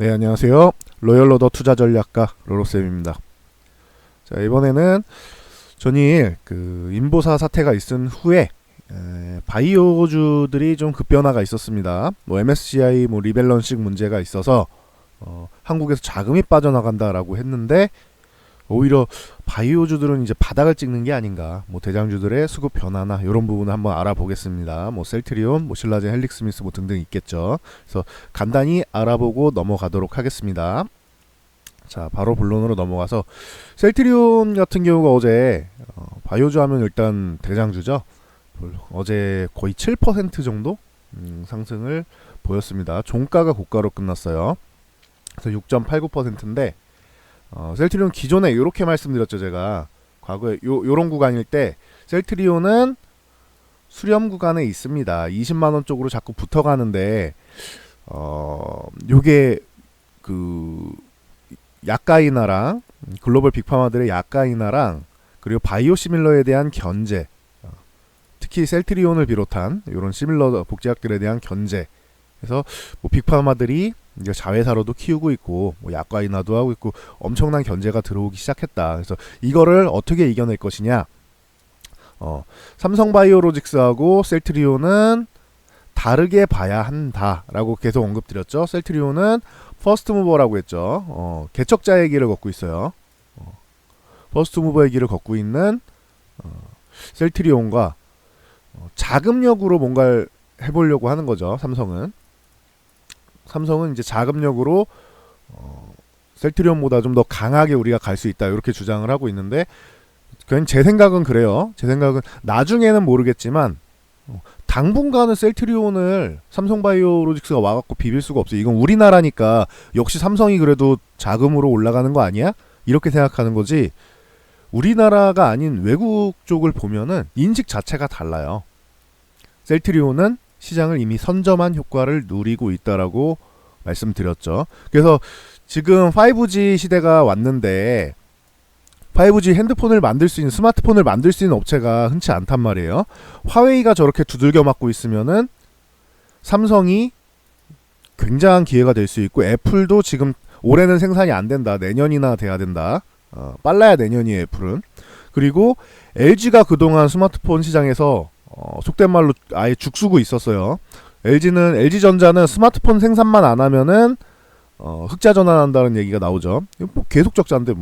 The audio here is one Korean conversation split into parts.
네, 안녕하세요. 로열로더 투자전략가 로로쌤입니다. 자, 이번에는 전일 인보사 사태가 있은 후에 바이오주들이 좀 급변화가 있었습니다. MSCI 리밸런싱 문제가 있어서 한국에서 자금이 빠져나간다라고 했는데 오히려 바이오주들은 이제 바닥을 찍는 게 아닌가. 대장주들의 수급 변화나 이런 부분을 한번 알아보겠습니다. 셀트리온, 신라젠, 헬릭스미스 등등 있겠죠. 그래서 간단히 알아보고 넘어가도록 하겠습니다. 자, 바로 본론으로 넘어가서 셀트리온 같은 경우가 어제 바이오주 하면 일단 대장주죠. 어제 거의 7% 정도 상승을 보였습니다. 종가가 고가로 끝났어요. 그래서 6.89%인데 셀트리온 기존에 이렇게 말씀드렸죠. 제가 과거에 요런 구간일 때 셀트리온은 수렴 구간에 있습니다. 20만원 쪽으로 자꾸 붙어가는데 요게 약가이나랑 글로벌 빅파마들의 약가이나랑 그리고 바이오 시밀러에 대한 견제, 특히 셀트리온을 비롯한 이런 시밀러 복제약들에 대한 견제. 그래서 빅파마들이 이제 자회사로도 키우고 있고 약과인화도 하고 있고 엄청난 견제가 들어오기 시작했다. 그래서 이거를 어떻게 이겨낼 것이냐. 삼성바이오로직스하고 셀트리온은 다르게 봐야 한다라고 계속 언급드렸죠. 셀트리온은 퍼스트 무버라고 했죠. 개척자의 길을 걷고 있어요. 퍼스트 무버의 길을 걷고 있는 셀트리온과 자금력으로 뭔가를 해보려고 하는 거죠. 삼성은 이제 자금력으로 셀트리온보다 좀 더 강하게 우리가 갈 수 있다 이렇게 주장을 하고 있는데, 그냥 제 생각은 그래요. 제 생각은 나중에는 모르겠지만 당분간은 셀트리온을 삼성바이오로직스가 와갖고 비빌 수가 없어요. 이건 우리나라니까 역시 삼성이 그래도 자금으로 올라가는 거 아니야? 이렇게 생각하는 거지. 우리나라가 아닌 외국 쪽을 보면은 인식 자체가 달라요. 셀트리온은 시장을 이미 선점한 효과를 누리고 있다라고 말씀드렸죠. 그래서 지금 5G 시대가 왔는데 5G 핸드폰을 만들 수 있는, 스마트폰을 만들 수 있는 업체가 흔치 않단 말이에요. 화웨이가 저렇게 두들겨 맞고 있으면은 삼성이 굉장한 기회가 될 수 있고, 애플도 지금 올해는 생산이 안 된다. 내년이나 돼야 된다. 빨라야 내년이에요, 애플은. 그리고 LG가 그동안 스마트폰 시장에서 속된 말로 아예 죽쓰고 있었어요. LG전자는 스마트폰 생산만 안 하면은 흑자 전환한다는 얘기가 나오죠. 계속 적자인데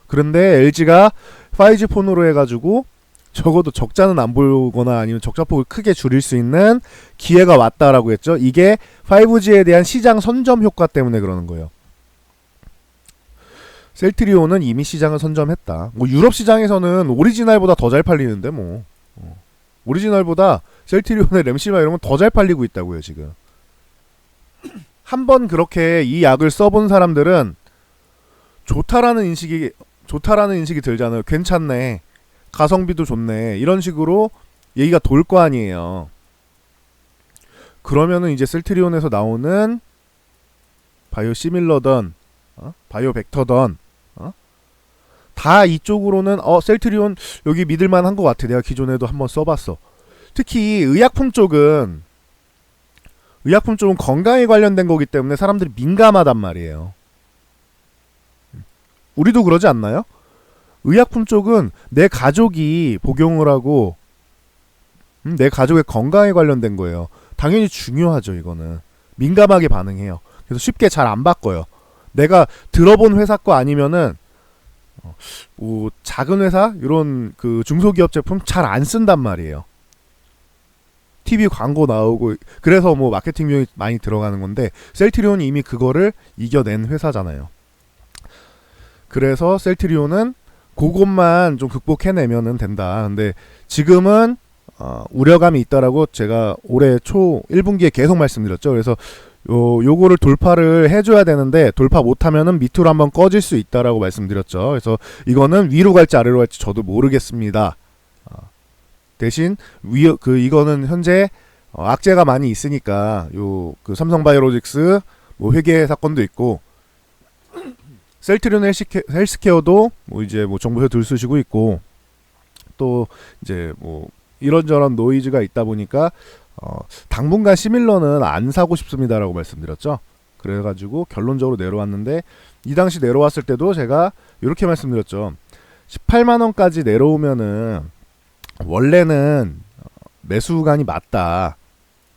그런데 LG가 5G 폰으로 해가지고 적어도 적자는 안 보거나 아니면 적자폭을 크게 줄일 수 있는 기회가 왔다라고 했죠. 이게 5G에 대한 시장 선점 효과 때문에 그러는 거예요. 셀트리온은 이미 시장을 선점했다. 유럽 시장에서는 오리지널보다 더 잘 팔리는데 오리지널보다 셀트리온의 램시마 이런 건 더 잘 팔리고 있다고요. 지금 한번 그렇게 이 약을 써본 사람들은 좋다라는 인식이 들잖아요. 괜찮네, 가성비도 좋네, 이런 식으로 얘기가 돌 거 아니에요. 그러면은 이제 셀트리온에서 나오는 바이오 시밀러던 바이오 벡터던 다 이쪽으로는 셀트리온 여기 믿을만한 것 같아. 내가 기존에도 한번 써봤어. 특히 의약품 쪽은 건강에 관련된 거기 때문에 사람들이 민감하단 말이에요. 우리도 그러지 않나요? 의약품 쪽은 내 가족이 복용을 하고 내 가족의 건강에 관련된 거예요. 당연히 중요하죠. 이거는 민감하게 반응해요. 그래서 쉽게 잘 안 바꿔요. 내가 들어본 회사 거 아니면은 작은 회사 이런 중소기업 제품 잘 안 쓴단 말이에요. TV 광고 나오고 그래서 마케팅 비용이 많이 들어가는 건데, 셀트리온이 이미 그거를 이겨낸 회사잖아요. 그래서 셀트리온은 그것만 좀 극복해내면은 된다. 근데 지금은 우려감이 있다라고 제가 올해 초 1분기에 계속 말씀드렸죠. 그래서 요거를 돌파를 해줘야 되는데 돌파 못하면은 밑으로 한번 꺼질 수 있다라고 말씀드렸죠. 그래서 이거는 위로 갈지 아래로 갈지 저도 모르겠습니다. 대신 이거는 현재 악재가 많이 있으니까 삼성바이오로직스 회계 사건도 있고, 셀트리온 헬스케어도 이제 정부에서 들쑤시고 있고, 또 이제 이런저런 노이즈가 있다 보니까 당분간 시밀러는 안 사고 싶습니다라고 말씀드렸죠. 그래가지고 결론적으로 내려왔는데 이 당시 내려왔을 때도 제가 이렇게 말씀드렸죠. 18만원까지 내려오면은 원래는 매수 구간이 맞다.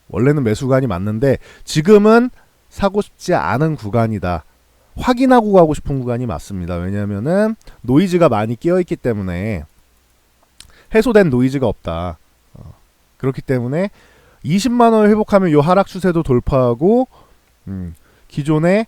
원래는 매수 구간이 맞는데 지금은 사고 싶지 않은 구간이다. 확인하고 가고 싶은 구간이 맞습니다. 왜냐하면은 노이즈가 많이 끼어있기 때문에 해소된 노이즈가 없다. 그렇기 때문에 20만원을 회복하면 이 하락 추세도 돌파하고 기존에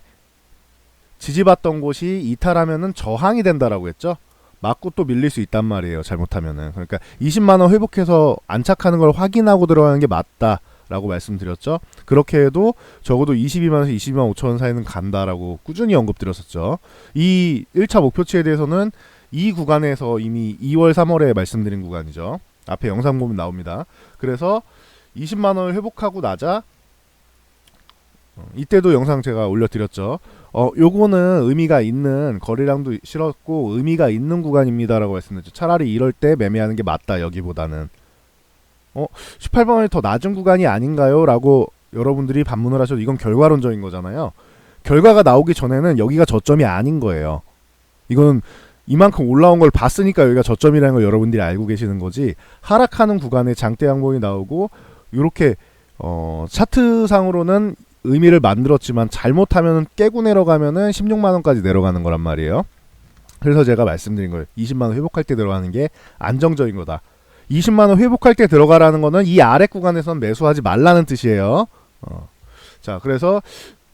지지받던 곳이 이탈하면은 저항이 된다라고 했죠. 맞고 또 밀릴 수 있단 말이에요. 잘못하면은. 그러니까 20만원 회복해서 안착하는 걸 확인하고 들어가는 게 맞다라고 말씀드렸죠. 그렇게 해도 적어도 22만원에서 22만 5천원 사이는 간다라고 꾸준히 언급드렸었죠. 이 1차 목표치에 대해서는 이 구간에서 이미 2월 3월에 말씀드린 구간이죠. 앞에 영상 보면 나옵니다. 그래서 20만원을 회복하고 나자 이때도 영상 제가 올려드렸죠. 요거는 의미가 있는 거래량도 실었고 의미가 있는 구간입니다 라고 말씀드렸죠. 차라리 이럴 때 매매하는 게 맞다. 여기보다는 18만원이 더 낮은 구간이 아닌가요? 라고 여러분들이 반문을 하셔도 이건 결과론적인 거잖아요. 결과가 나오기 전에는 여기가 저점이 아닌 거예요. 이거는 이만큼 올라온 걸 봤으니까 여기가 저점이라는 걸 여러분들이 알고 계시는 거지. 하락하는 구간에 장대 양봉이 나오고 이렇게 차트상으로는 의미를 만들었지만 잘못하면 깨고 내려가면은 16만원까지 내려가는 거란 말이에요. 그래서 제가 말씀드린 거예요. 20만원 회복할 때 들어가는 게 안정적인 거다. 20만원 회복할 때 들어가라는 거는 이 아래 구간에선 매수하지 말라는 뜻이에요. 자, 그래서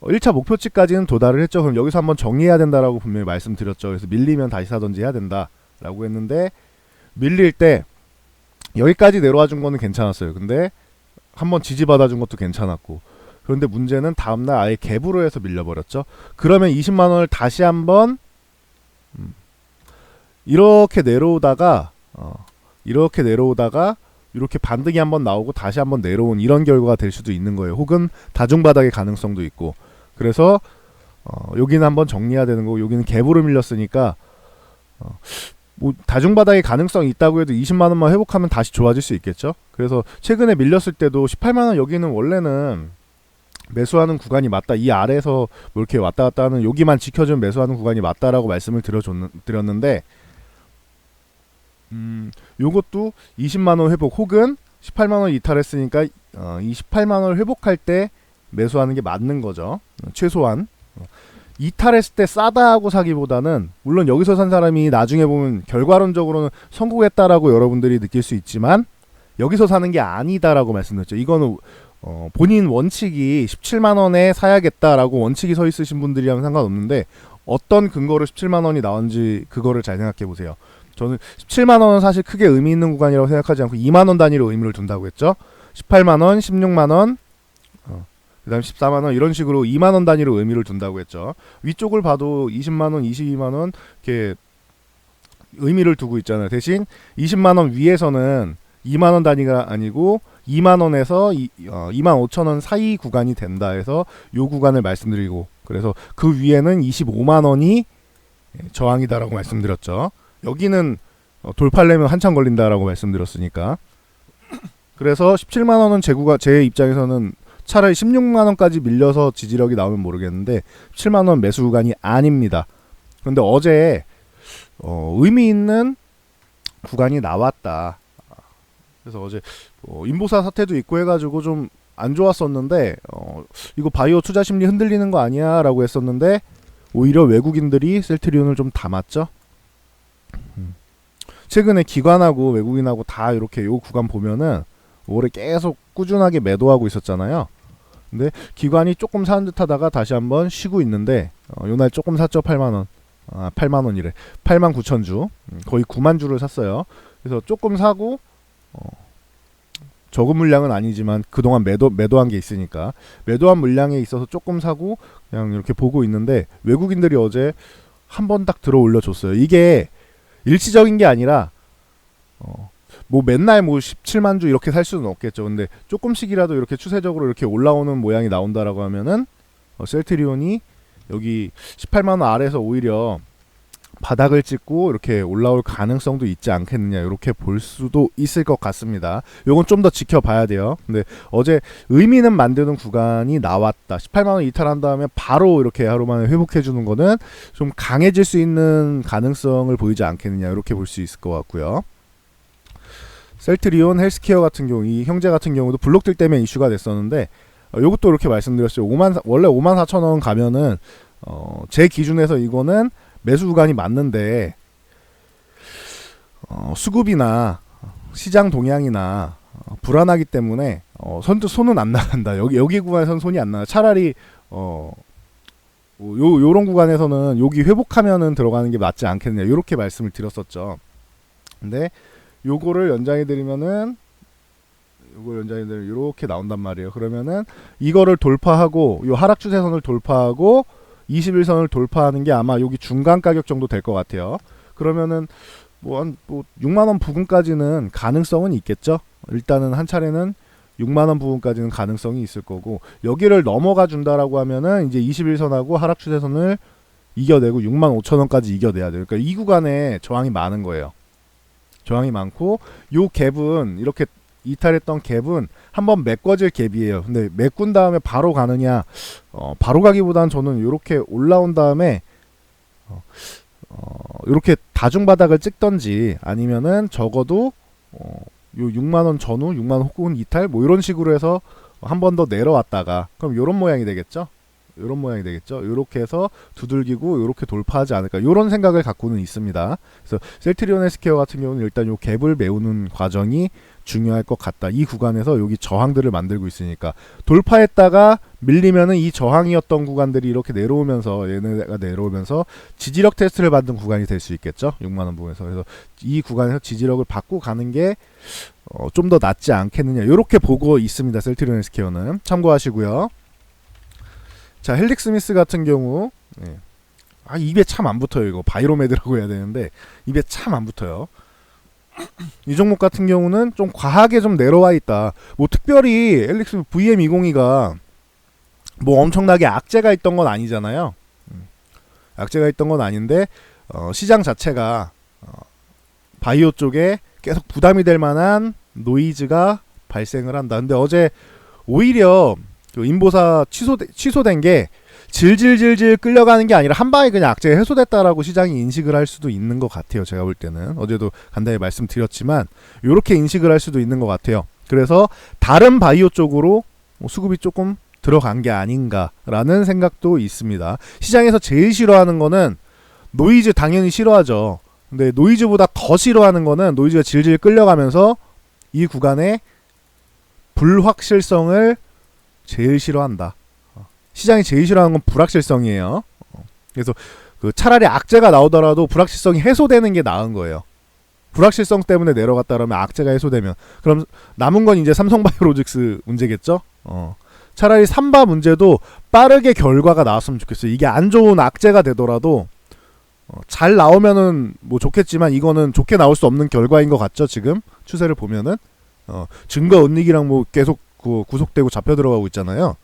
1차 목표치까지는 도달을 했죠. 그럼 여기서 한번 정리해야 된다라고 분명히 말씀드렸죠. 그래서 밀리면 다시 사든지 해야 된다라고 했는데 밀릴 때 여기까지 내려와 준 거는 괜찮았어요. 근데 한번 지지받아 준 것도 괜찮았고 그런데 문제는 다음날 아예 갭으로 해서 밀려버렸죠. 그러면 20만원을 다시 한번 이렇게 내려오다가 이렇게 반등이 한번 나오고 다시 한번 내려온 이런 결과가 될 수도 있는 거예요. 혹은 다중바닥의 가능성도 있고. 그래서 여기는 한번 정리해야 되는 거고 여기는 갭으로 밀렸으니까 뭐 다중바닥의 가능성이 있다고 해도 20만원만 회복하면 다시 좋아질 수 있겠죠. 그래서 최근에 밀렸을 때도 18만원 여기는 원래는 매수하는 구간이 맞다. 이 아래에서 뭐 이렇게 왔다 갔다 하는 여기만 지켜주면 매수하는 구간이 맞다라고 말씀을 드렸는데 요것도 20만원 회복 혹은 18만원 이탈했으니까 28만원을 회복할 때 매수하는 게 맞는 거죠. 최소한 이탈했을 때 싸다 하고 사기보다는 물론 여기서 산 사람이 나중에 보면 결과론적으로는 성공했다라고 여러분들이 느낄 수 있지만 여기서 사는 게 아니다라고 말씀드렸죠. 이거는 본인 원칙이 17만원에 사야겠다라고 원칙이 서 있으신 분들이랑 상관없는데 어떤 근거로 17만원이 나온지 그거를 잘 생각해 보세요. 저는 17만원은 사실 크게 의미 있는 구간이라고 생각하지 않고 2만원 단위로 의미를 둔다고 했죠. 18만원, 16만원, 그 다음 14만원 이런 식으로 2만원 단위로 의미를 둔다고 했죠. 위쪽을 봐도 20만원, 22만원 이렇게 의미를 두고 있잖아요. 대신 20만원 위에서는 2만원 단위가 아니고 2만원에서 2만 5천원 사이 구간이 된다 해서 요 구간을 말씀드리고 그래서 그 위에는 25만원이 저항이다라고 말씀드렸죠. 여기는 돌파하려면 한참 걸린다라고 말씀드렸으니까 그래서 17만원은 제 입장에서는 차라리 16만원까지 밀려서 지지력이 나오면 모르겠는데 17만원 매수 구간이 아닙니다. 그런데 어제 의미 있는 구간이 나왔다. 그래서 어제 인보사 사태도 있고 해가지고 좀 안 좋았었는데 이거 바이오 투자 심리 흔들리는 거 아니야 라고 했었는데 오히려 외국인들이 셀트리온을 좀 담았죠. 최근에 기관하고 외국인하고 다 이렇게 요 구간 보면은 올해 계속 꾸준하게 매도하고 있었잖아요. 근데 기관이 조금 사는 듯 하다가 다시 한번 쉬고 있는데 요날 조금 샀죠. 8만원 8만원이래 8만 9천주 거의 9만 주를 샀어요. 그래서 조금 사고 적은 물량은 아니지만 그동안 매도한 게 있으니까 매도한 물량에 있어서 조금 사고 그냥 이렇게 보고 있는데 외국인들이 어제 한번 딱 들어 올려줬어요. 이게 일시적인 게 아니라 뭐 맨날 뭐 17만 주 이렇게 살 수는 없겠죠. 근데 조금씩이라도 이렇게 추세적으로 이렇게 올라오는 모양이 나온다라고 하면은 셀트리온이 여기 18만원 아래에서 오히려 바닥을 찍고 이렇게 올라올 가능성도 있지 않겠느냐 이렇게 볼 수도 있을 것 같습니다. 요건 좀 더 지켜봐야 돼요. 근데 어제 의미는 만드는 구간이 나왔다. 18만원 이탈한 다음에 바로 이렇게 하루 만에 회복해주는 거는 좀 강해질 수 있는 가능성을 보이지 않겠느냐 이렇게 볼 수 있을 것 같고요. 셀트리온 헬스케어 같은 경우, 이 형제 같은 경우도 블록들 때문에 이슈가 됐었는데 요것도 이렇게 말씀드렸어요. 원래 54,000원 가면은 제 기준에서 이거는 매수 구간이 맞는데 수급이나 시장 동향이나 불안하기 때문에 손은 안 나간다. 여기 구간에서는 손이 안 나가. 차라리 요런 구간에서는 여기 회복하면은 들어가는 게 맞지 않겠느냐 이렇게 말씀을 드렸었죠. 근데 요거를 연장해 드리면은 이렇게 나온단 말이에요. 그러면은 이거를 돌파하고 요 하락 추세선을 돌파하고 21선을 돌파하는 게 아마 여기 중간 가격 정도 될 것 같아요. 그러면은 뭐 6만원 부근까지는 가능성은 있겠죠. 일단은 한 차례는 6만원 부근까지는 가능성이 있을 거고, 여기를 넘어가 준다라고 하면은 이제 21선하고 하락 추세선을 이겨내고 65,000원까지 이겨내야 돼요. 그러니까 이 구간에 저항이 많은 거예요. 저항이 많고 요 갭은 이렇게 이탈했던 갭은 한번 메꿔질 갭이에요. 근데 메꾼 다음에 바로 가느냐, 바로 가기보다는 저는 이렇게 올라온 다음에 이렇게 다중바닥을 찍던지 아니면은 적어도 요 6만원 전후 6만원 혹은 이탈 뭐 이런 식으로 해서 한 번 더 내려왔다가 그럼 요런 모양이 되겠죠. 요런 모양이 되겠죠. 요렇게 해서 두들기고 요렇게 돌파하지 않을까 요런 생각을 갖고는 있습니다. 그래서 셀트리온 헬스케어 같은 경우는 일단 요 갭을 메우는 과정이 중요할 것 같다. 이 구간에서 여기 저항들을 만들고 있으니까 돌파했다가 밀리면은 이 저항이었던 구간들이 이렇게 내려오면서 얘네가 내려오면서 지지력 테스트를 받는 구간이 될 수 있겠죠. 6만원 부분에서. 그래서 이 구간에서 지지력을 받고 가는 게 좀 더 낫지 않겠느냐 이렇게 보고 있습니다. 셀트리온 헬스케어는 참고하시고요. 자, 헬릭 스미스 같은 경우 입에 참 안 붙어요. 이거 바이로메드라고 해야 되는데 입에 참 안 붙어요. 이 종목 같은 경우는 좀 과하게 좀 내려와 있다. 뭐 특별히 헬릭스 VM202가 뭐 엄청나게 악재가 있던 건 아니잖아요. 악재가 있던 건 아닌데 시장 자체가 바이오 쪽에 계속 부담이 될 만한 노이즈가 발생을 한다. 근데 어제 오히려 그 인보사 취소된 게 질질질질 끌려가는 게 아니라 한 방에 그냥 악재가 해소됐다라고 시장이 인식을 할 수도 있는 것 같아요. 제가 볼 때는 어제도 간단히 말씀드렸지만 이렇게 인식을 할 수도 있는 것 같아요. 그래서 다른 바이오 쪽으로 수급이 조금 들어간 게 아닌가라는 생각도 있습니다. 시장에서 제일 싫어하는 거는 노이즈, 당연히 싫어하죠. 근데 노이즈보다 더 싫어하는 거는 노이즈가 질질 끌려가면서 이 구간의 불확실성을 제일 싫어한다. 시장이 제일 싫어하는 건 불확실성이에요. 그래서 그 차라리 악재가 나오더라도 불확실성이 해소되는 게 나은 거예요. 불확실성 때문에 내려갔다라면 악재가 해소되면 그럼 남은 건 이제 삼성바이오로직스 문제겠죠. 차라리 삼바 문제도 빠르게 결과가 나왔으면 좋겠어요. 이게 안 좋은 악재가 되더라도 잘 나오면은 뭐 좋겠지만 이거는 좋게 나올 수 없는 결과인 것 같죠. 지금 추세를 보면은 증거 은닉이랑 뭐 계속 구속되고 잡혀 들어가고 있잖아요.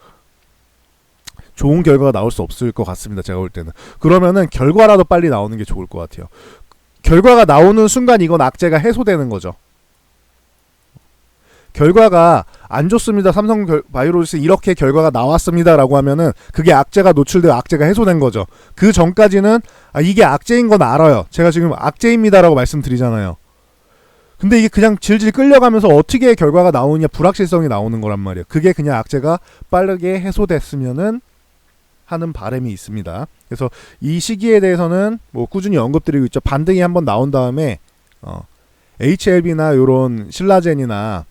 좋은 결과가 나올 수 없을 것 같습니다. 제가 볼 때는. 그러면은 결과라도 빨리 나오는 게 좋을 것 같아요. 결과가 나오는 순간 이건 악재가 해소되는 거죠. 결과가 안 좋습니다. 삼성바이오로직스 이렇게 결과가 나왔습니다라고 하면은 그게 악재가 노출되어 악재가 해소된 거죠. 그 전까지는 이게 악재인 건 알아요. 제가 지금 악재입니다라고 말씀드리잖아요. 근데 이게 그냥 질질 끌려가면서 어떻게 결과가 나오느냐 불확실성이 나오는 거란 말이에요. 그게 그냥 악재가 빠르게 해소됐으면은 하는 바람이 있습니다. 그래서 이 시기에 대해서는 뭐 꾸준히 언급드리고 있죠. 반등이 한번 나온 다음에 HLB나 요런 신라젠이나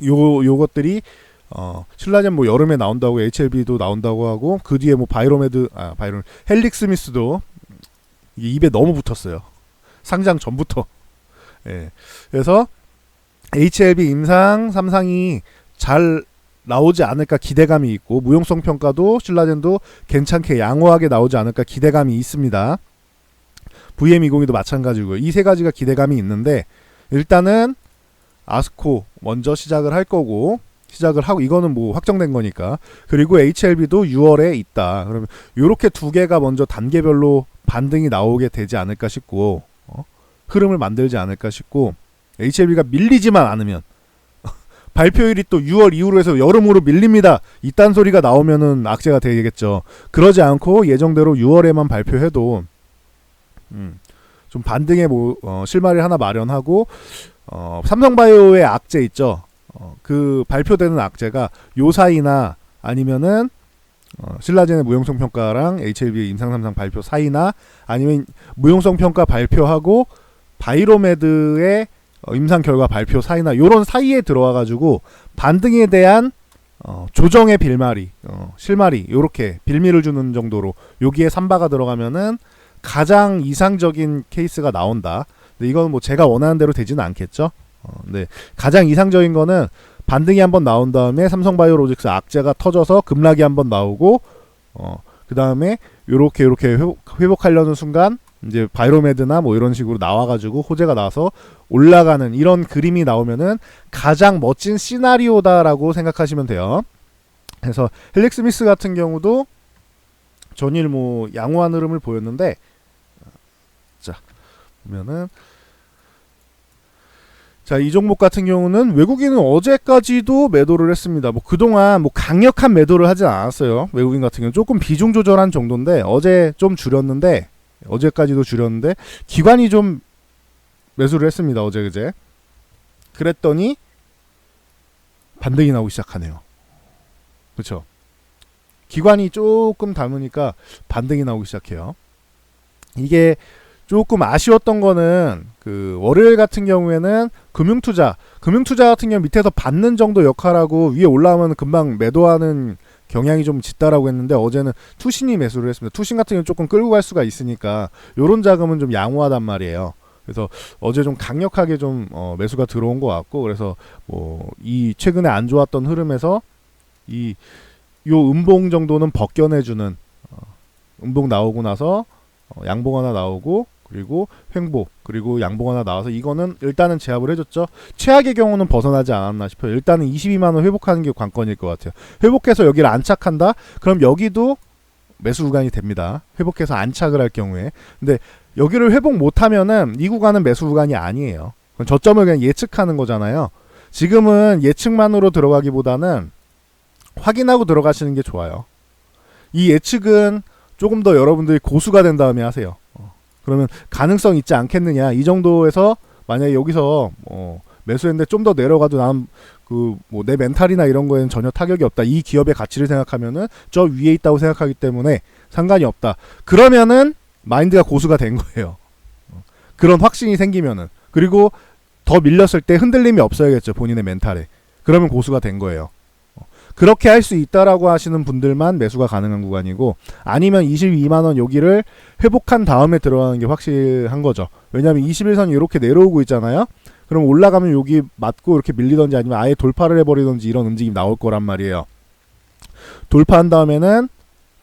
요것들이 신라젠 뭐 여름에 나온다고 HLB도 나온다고 하고 그 뒤에 뭐 헬릭 스미스도 이게 입에 너무 붙었어요. 상장 전부터. 예. 그래서 HLB 임상 3상이 잘 나오지 않을까 기대감이 있고 무용성 평가도 신라젠도 괜찮게 양호하게 나오지 않을까 기대감이 있습니다. VM202도 마찬가지고요. 이 세 가지가 기대감이 있는데 일단은 아스코 먼저 시작을 할 거고 시작을 하고 이거는 뭐 확정된 거니까 그리고 HLB도 6월에 있다. 그러면 이렇게 두 개가 먼저 단계별로 반등이 나오게 되지 않을까 싶고 흐름을 만들지 않을까 싶고 HLB가 밀리지만 않으면 발표일이 또 6월 이후로 해서 여름으로 밀립니다. 이딴 소리가 나오면은 악재가 되겠죠. 그러지 않고 예정대로 6월에만 발표해도 좀 반등의 실마리를 하나 마련하고 삼성바이오의 악재 있죠. 그 발표되는 악재가 요 사이나 아니면은 신라젠의 무용성 평가랑 HLB의 임상3상 발표 사이나 아니면 무용성 평가 발표하고 바이로메드의 임상 결과 발표 사이나 요런 사이에 들어와가지고 반등에 대한 조정의 빌마리, 실마리 요렇게 빌미를 주는 정도로 여기에 삼바가 들어가면은 가장 이상적인 케이스가 나온다. 근데 이건 뭐 제가 원하는 대로 되지는 않겠죠. 네, 가장 이상적인 거는 반등이 한번 나온 다음에 삼성바이오로직스 악재가 터져서 급락이 한번 나오고 그 다음에 요렇게 회복하려는 순간 이제 바이로메드나 뭐 이런 식으로 나와가지고 호재가 나와서 올라가는 이런 그림이 나오면은 가장 멋진 시나리오다라고 생각하시면 돼요. 그래서 헬릭스미스 같은 경우도 전일 뭐 양호한 흐름을 보였는데 자 보면은 자, 이 종목 같은 경우는 외국인은 어제까지도 매도를 했습니다. 뭐 그동안 뭐 강력한 매도를 하진 않았어요. 외국인 같은 경우는 조금 비중 조절한 정도인데 어제 좀 줄였는데 어제까지도 줄였는데 기관이 좀 매수를 했습니다. 어제 그제. 그랬더니 반등이 나오기 시작하네요. 그렇죠? 기관이 조금 담으니까 반등이 나오기 시작해요. 이게 조금 아쉬웠던 거는 그 월요일 같은 경우에는 금융투자 같은 경우 밑에서 받는 정도 역할하고 위에 올라오면 금방 매도하는 경향이 좀 짙다라고 했는데 어제는 투신이 매수를 했습니다. 투신 같은 경우는 조금 끌고 갈 수가 있으니까 요런 자금은 좀 양호하단 말이에요. 그래서 어제 좀 강력하게 좀 매수가 들어온 것 같고 그래서 뭐 이 최근에 안 좋았던 흐름에서 요 음봉 정도는 벗겨내주는 음봉 나오고 나서 양봉 하나 나오고 그리고 횡보 그리고 양봉 하나 나와서 이거는 일단은 제압을 해줬죠. 최악의 경우는 벗어나지 않았나 싶어요. 일단은 22만원 회복하는 게 관건일 것 같아요. 회복해서 여기를 안착한다? 그럼 여기도 매수 구간이 됩니다. 회복해서 안착을 할 경우에. 근데 여기를 회복 못하면은 이 구간은 매수 구간이 아니에요. 저점을 그냥 예측하는 거잖아요. 지금은 예측만으로 들어가기보다는 확인하고 들어가시는 게 좋아요. 이 예측은 조금 더 여러분들이 고수가 된 다음에 하세요. 그러면 가능성 있지 않겠느냐. 이 정도에서 만약에 여기서 매수했는데 좀 더 내려가도 난 그 뭐 내 멘탈이나 이런 거에는 전혀 타격이 없다. 이 기업의 가치를 생각하면은 저 위에 있다고 생각하기 때문에 상관이 없다. 그러면은 마인드가 고수가 된 거예요. 그런 확신이 생기면은. 그리고 더 밀렸을 때 흔들림이 없어야겠죠. 본인의 멘탈에. 그러면 고수가 된 거예요. 그렇게 할 수 있다라고 하시는 분들만 매수가 가능한 구간이고 아니면 22만원 여기를 회복한 다음에 들어가는 게 확실한 거죠. 왜냐하면 21선이 이렇게 내려오고 있잖아요. 그럼 올라가면 여기 맞고 이렇게 밀리던지 아니면 아예 돌파를 해버리던지 이런 움직임이 나올 거란 말이에요. 돌파한 다음에는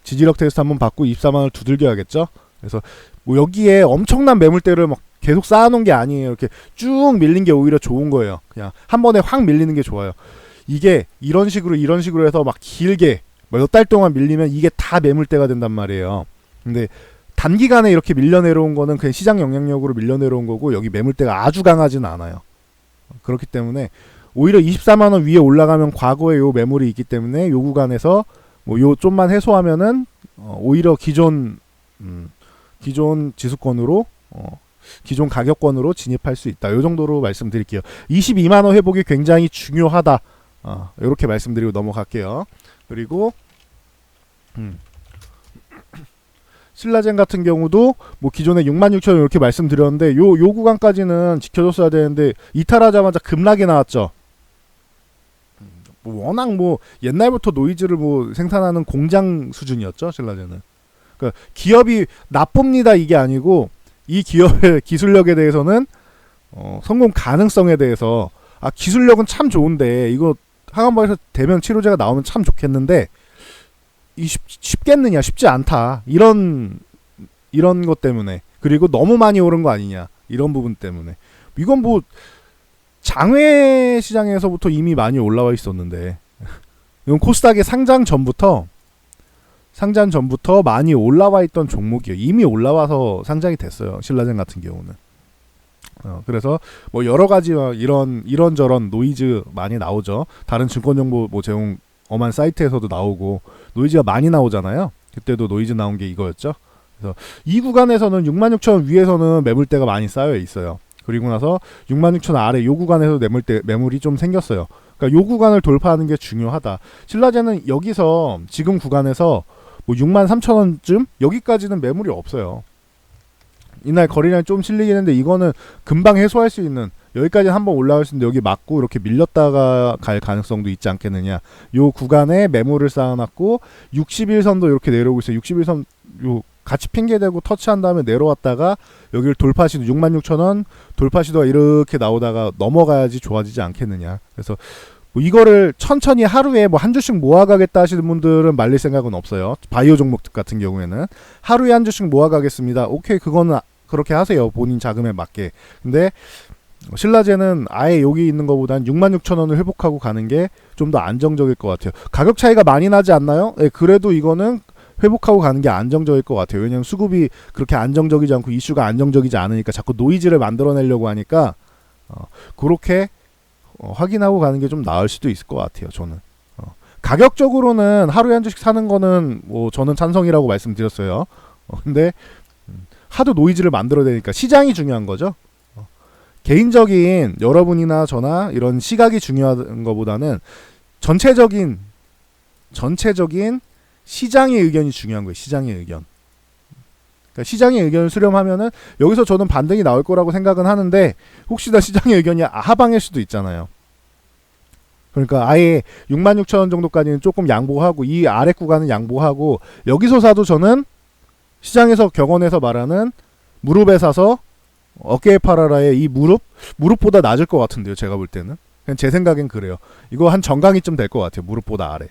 지지력 테스트 한번 받고 24만원을 두들겨야겠죠. 그래서 뭐 여기에 엄청난 매물대를 막 계속 쌓아놓은 게 아니에요. 이렇게 쭉 밀린 게 오히려 좋은 거예요. 그냥 한 번에 확 밀리는 게 좋아요. 이게 이런 식으로 해서 막 길게 몇 달 동안 밀리면 이게 다 매물대가 된단 말이에요. 근데 단기간에 이렇게 밀려 내려온 거는 그냥 시장 영향력으로 밀려 내려온 거고 여기 매물대가 아주 강하지는 않아요. 그렇기 때문에 오히려 24만원 위에 올라가면 과거에 요 매물이 있기 때문에 요 구간에서 뭐 요 좀만 해소하면은 오히려 기존 지수권으로 기존 가격권으로 진입할 수 있다. 요 정도로 말씀드릴게요. 22만원 회복이 굉장히 중요하다. 이렇게 말씀드리고 넘어갈게요. 그리고 신라젠 같은 경우도 뭐 기존에 66,000원 이렇게 말씀드렸는데 요 구간까지는 지켜줬어야 되는데 이탈하자마자 급락이 나왔죠. 뭐 워낙 뭐 옛날부터 노이즈를 뭐 생산하는 공장 수준이었죠. 신라젠은. 그러니까 기업이 나쁩니다 이게 아니고 이 기업의 기술력에 대해서는 성공 가능성에 대해서 기술력은 참 좋은데 이거 항암바에서 대면 치료제가 나오면 참 좋겠는데 쉽겠느냐 쉽지 않다 이런 것 때문에 그리고 너무 많이 오른 거 아니냐 이런 부분 때문에 이건 뭐 장외 시장에서부터 이미 많이 올라와 있었는데 이건 코스닥의 상장 전부터 상장 전부터 많이 올라와 있던 종목이에요. 이미 올라와서 상장이 됐어요. 신라젠 같은 경우는. 그래서 뭐 여러 가지 이런저런 노이즈 많이 나오죠. 다른 증권 정보 뭐 제공 엄한 사이트에서도 나오고 노이즈가 많이 나오잖아요. 그때도 노이즈 나온 게 이거였죠. 그래서 이 구간에서는 66,000원 위에서는 매물대가 많이 쌓여 있어요. 그리고 나서 66,000원 아래 요 구간에서 매물이 좀 생겼어요. 그러니까 요 구간을 돌파하는 게 중요하다. 신라젠은 여기서 지금 구간에서 뭐 63,000원쯤 여기까지는 매물이 없어요. 이날 거래량이 좀 실리긴 했는데 이거는 금방 해소할 수 있는, 여기까지 한번 올라갈 수 있는데 여기 맞고 이렇게 밀렸다가 갈 가능성도 있지 않겠느냐. 요 구간에 매물을 쌓아놨고 61선도 이렇게 내려오고 있어요. 61선 요 같이 핑계대고 터치한 다음에 내려왔다가 여기를 돌파시도 66,000원 돌파시도가 이렇게 나오다가 넘어가야지 좋아지지 않겠느냐. 그래서 뭐 이거를 천천히 하루에 뭐 한 주씩 모아가겠다 하시는 분들은 말릴 생각은 없어요. 바이오 종목 같은 경우에는 하루에 한 주씩 모아가겠습니다. 오케이, 그거는 그렇게 하세요. 본인 자금에 맞게. 근데 신라젠은 아예 여기 있는 것보단 66,000원을 회복하고 가는 게 좀 더 안정적일 것 같아요. 가격 차이가 많이 나지 않나요? 네, 그래도 이거는 회복하고 가는 게 안정적일 것 같아요. 왜냐면 수급이 그렇게 안정적이지 않고 이슈가 안정적이지 않으니까 자꾸 노이즈를 만들어내려고 하니까 그렇게 확인하고 가는 게 좀 나을 수도 있을 것 같아요. 저는 가격적으로는 하루에 한 주씩 사는 거는 뭐 저는 찬성이라고 말씀드렸어요. 근데 하도 노이즈를 만들어내니까 시장이 중요한 거죠. 개인적인 여러분이나 저나 이런 시각이 중요한 것보다는 전체적인 시장의 의견이 중요한 거예요. 시장의 의견. 그러니까 시장의 의견을 수렴하면은 여기서 저는 반등이 나올 거라고 생각은 하는데 혹시나 시장의 의견이 하방일 수도 있잖아요. 그러니까 아예 66,000원 정도까지는 조금 양보하고 이 아래 구간은 양보하고 여기서 사도 저는 시장에서 격언해서 말하는 무릎에 사서 어깨에 팔아라의 이 무릎보다 낮을 것 같은데요. 제가 볼 때는 그냥 제 생각엔 그래요. 이거 한 정강이쯤 될 것 같아요. 무릎보다 아래.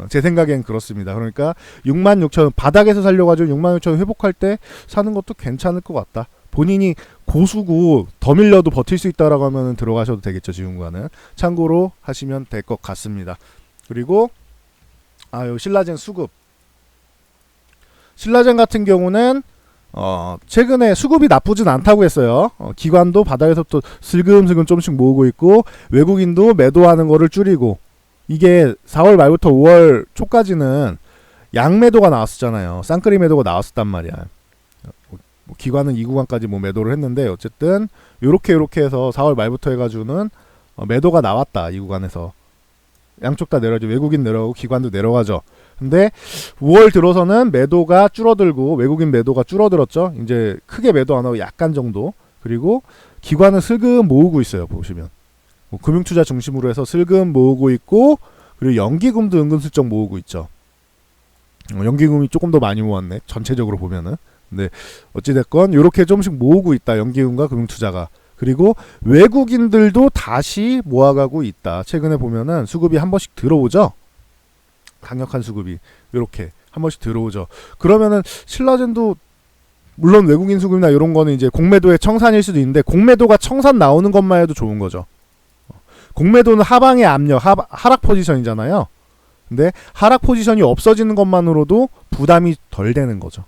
제 생각엔 그렇습니다. 그러니까 66,000원 바닥에서 살려가지고 66,000원 회복할 때 사는 것도 괜찮을 것 같다. 본인이 고수고 더 밀려도 버틸 수 있다라고 하면 들어가셔도 되겠죠. 지금과는 참고로 하시면 될 것 같습니다. 그리고 요 신라젠 수급. 신라젠 같은 경우는 최근에 수급이 나쁘진 않다고 했어요. 기관도 바닥에서부터 슬금슬금 조금씩 모으고 있고 외국인도 매도하는 거를 줄이고, 이게 4월 말부터 5월 초까지는 양매도가 나왔었잖아요. 쌍끌이 매도가 나왔었단 말이야. 기관은 이 구간까지 뭐 매도를 했는데 어쨌든 요렇게 해서 4월 말부터 해가지고는 매도가 나왔다. 이 구간에서 양쪽 다 내려가죠. 외국인 내려가고 기관도 내려가죠. 근데 5월 들어서는 매도가 줄어들고 외국인 매도가 줄어들었죠. 이제 크게 매도 안 하고 약간 정도. 그리고 기관은 슬금 모으고 있어요. 보시면 금융투자 중심으로 해서 슬금 모으고 있고, 그리고 연기금도 은근슬쩍 모으고 있죠. 연기금이 조금 더 많이 모았네. 전체적으로 보면은. 근데 어찌됐건 이렇게 조금씩 모으고 있다. 연기금과 금융투자가. 그리고 외국인들도 다시 모아가고 있다. 최근에 보면은 수급이 한 번씩 들어오죠. 강력한 수급이 이렇게 한 번씩 들어오죠. 그러면은 신라젠도 물론 외국인 수급이나 이런 거는 이제 공매도의 청산일 수도 있는데 공매도가 청산 나오는 것만 해도 좋은 거죠. 공매도는 하방의 압력, 하락 포지션이잖아요. 근데 하락 포지션이 없어지는 것만으로도 부담이 덜 되는 거죠.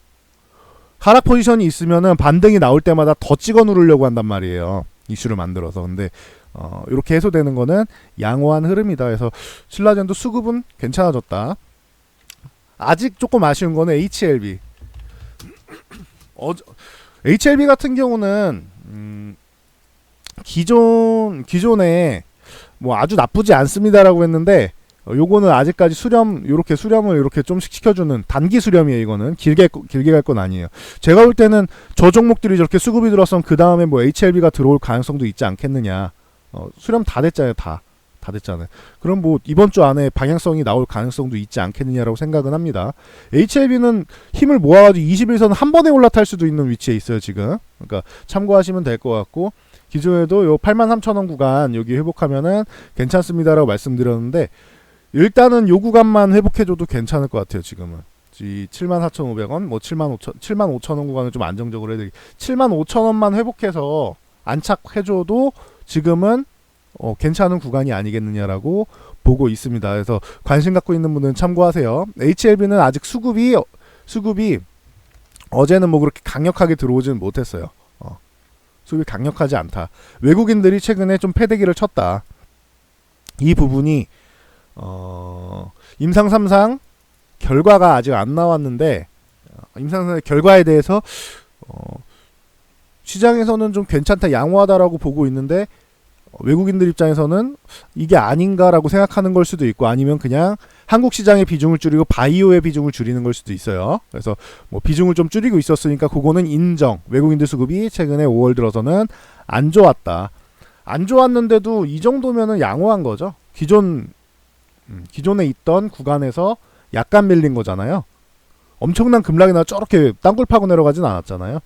하락 포지션이 있으면은 반등이 나올 때마다 더 찍어 누르려고 한단 말이에요. 이슈를 만들어서. 근데 이렇게 해소되는 거는 양호한 흐름이다. 그래서 신라젠도 수급은 괜찮아졌다. 아직 조금 아쉬운 거는 HLB. HLB 같은 경우는 기존에 뭐 아주 나쁘지 않습니다라고 했는데 요거는 아직까지 수렴을 이렇게 좀씩 시켜주는 단기 수렴이에요. 이거는 길게 갈 건 아니에요. 제가 볼 때는 저 종목들이 저렇게 수급이 들어서 그 다음에 뭐 HLB가 들어올 가능성도 있지 않겠느냐. 수렴 다 됐잖아요. 다 됐잖아요. 그럼 뭐 이번 주 안에 방향성이 나올 가능성도 있지 않겠느냐라고 생각은 합니다. HLB는 힘을 모아가지고 21선 한 번에 올라탈 수도 있는 위치에 있어요. 지금. 그러니까 참고하시면 될 것 같고, 기존에도 요 83,000원 구간 여기 회복하면은 괜찮습니다라고 말씀드렸는데 일단은 요 구간만 회복해줘도 괜찮을 것 같아요. 지금은 이 74,500원, 뭐 75,000원 구간을 좀 안정적으로 해드리. 75,000원만 회복해서 안착해줘도 지금은 괜찮은 구간이 아니겠느냐라고 보고 있습니다. 그래서 관심 갖고 있는 분들은 참고하세요. HLB는 아직 수급이 어제는 뭐 그렇게 강력하게 들어오지는 못했어요. 수급이 강력하지 않다. 외국인들이 최근에 좀 패대기를 쳤다. 이 부분이 임상 3상 결과가 아직 안 나왔는데 임상 3상 결과에 대해서 시장에서는 좀 괜찮다, 양호하다라고 보고 있는데 외국인들 입장에서는 이게 아닌가라고 생각하는 걸 수도 있고, 아니면 그냥 한국 시장의 비중을 줄이고 바이오의 비중을 줄이는 걸 수도 있어요. 그래서 뭐 비중을 좀 줄이고 있었으니까 그거는 인정. 외국인들 수급이 최근에 5월 들어서는 안 좋았다. 안 좋았는데도 이 정도면은 양호한 거죠. 기존에 있던 구간에서 약간 밀린 거잖아요. 엄청난 급락이나 저렇게 땅굴 파고 내려가진 않았잖아요.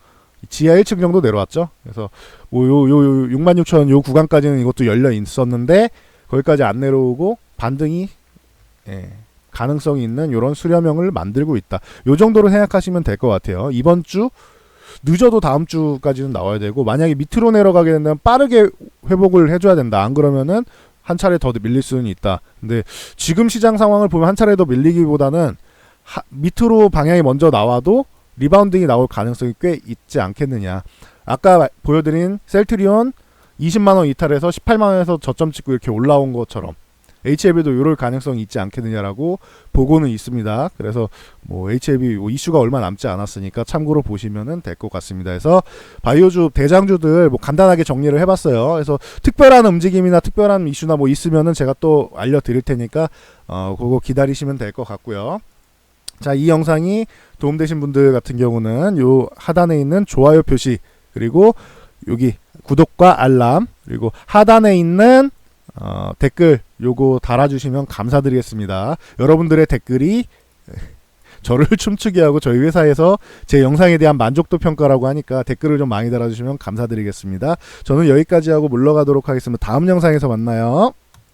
지하 1층 정도 내려왔죠. 그래서 뭐 요 66,000원 요 구간까지는 이것도 열려 있었는데 거기까지 안 내려오고 반등이 가능성이 있는 이런 수렴형을 만들고 있다. 요 정도로 생각하시면 될 것 같아요. 이번 주 늦어도 다음 주까지는 나와야 되고, 만약에 밑으로 내려가게 된다면 빠르게 회복을 해줘야 된다. 안 그러면은 한 차례 더 밀릴 수는 있다. 근데 지금 시장 상황을 보면 한 차례 더 밀리기보다는 밑으로 방향이 먼저 나와도 리바운딩이 나올 가능성이 꽤 있지 않겠느냐. 아까 보여드린 셀트리온 20만원 이탈해서 18만원에서 저점 찍고 이렇게 올라온 것처럼 HLB도 이럴 가능성이 있지 않겠느냐라고 보고는 있습니다. 그래서 뭐 HLB 이슈가 얼마 남지 않았으니까 참고로 보시면 될 것 같습니다. 그래서 바이오주 대장주들 뭐 간단하게 정리를 해봤어요. 그래서 특별한 움직임이나 특별한 이슈나 뭐 있으면은 제가 또 알려드릴 테니까 그거 기다리시면 될 것 같고요. 자, 이 영상이 도움되신 분들 같은 경우는 요 하단에 있는 좋아요 표시, 그리고 여기 구독과 알람, 그리고 하단에 있는 댓글 요거 달아주시면 감사드리겠습니다. 여러분들의 댓글이 저를 춤추게 하고 저희 회사에서 제 영상에 대한 만족도 평가라고 하니까 댓글을 좀 많이 달아주시면 감사드리겠습니다. 저는 여기까지 하고 물러가도록 하겠습니다. 다음 영상에서 만나요.